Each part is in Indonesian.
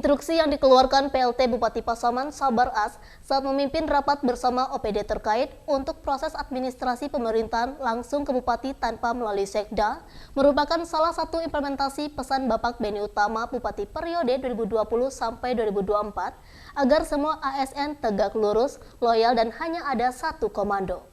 Instruksi yang dikeluarkan PLT Bupati Pasaman Sabar As saat memimpin rapat bersama OPD terkait untuk proses administrasi pemerintahan langsung ke Bupati tanpa melalui Sekda merupakan salah satu implementasi pesan Bapak Beni Utama Bupati periode 2020 sampai 2024 agar semua ASN tegak lurus, loyal dan hanya ada satu komando.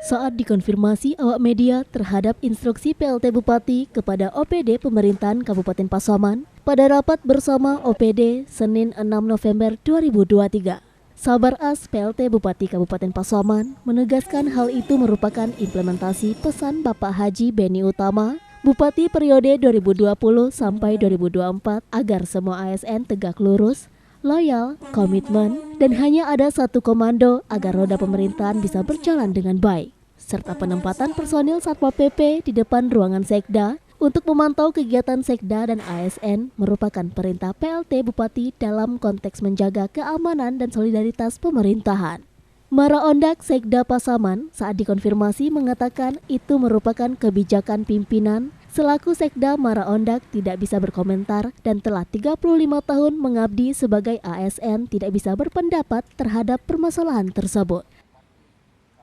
Saat dikonfirmasi awak media terhadap instruksi PLT Bupati kepada OPD Pemerintahan Kabupaten Pasaman pada rapat bersama OPD Senin 6 November 2023. Sabar As PLT Bupati Kabupaten Pasaman menegaskan hal itu merupakan implementasi pesan Bapak Haji Beni Utama, Bupati periode 2020 sampai 2024 agar semua ASN tegak lurus, loyal, komitmen, dan hanya ada satu komando agar roda pemerintahan bisa berjalan dengan baik, serta penempatan personil Satpol PP di depan ruangan Sekda untuk memantau kegiatan Sekda dan ASN merupakan perintah PLT Bupati dalam konteks menjaga keamanan dan solidaritas pemerintahan. Mara Ondak Sekda Pasaman saat dikonfirmasi mengatakan itu merupakan kebijakan pimpinan selaku Sekda Mara Ondak tidak bisa berkomentar dan telah 35 tahun mengabdi sebagai ASN tidak bisa berpendapat terhadap permasalahan tersebut.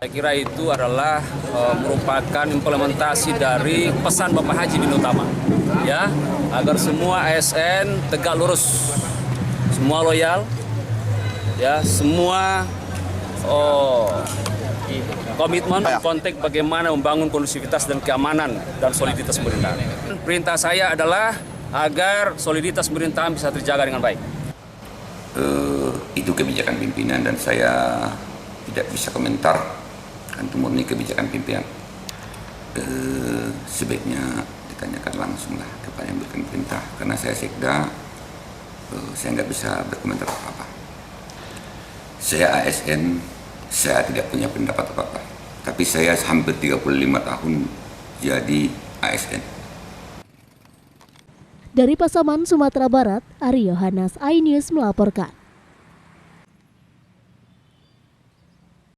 Saya kira itu adalah merupakan implementasi dari pesan Bapak Haji Beni Utama, ya, agar semua ASN tegak lurus, semua loyal, ya, semua komitmen konteks bagaimana membangun kondusivitas dan keamanan dan soliditas pemerintahan. Perintah saya adalah agar soliditas pemerintahan bisa terjaga dengan baik. Itu kebijakan pimpinan dan saya tidak bisa komentar. Itu murni kebijakan pimpinan. Sebaiknya ditanyakan langsunglah kepada yang berikan perintah. Karena saya Sekda, saya nggak bisa berkomentar apa-apa. Saya ASN, saya tidak punya pendapat apa-apa. Tapi saya hampir 35 tahun jadi ASN. Dari Pasaman, Sumatera Barat, Ari Yohanes, iNews melaporkan.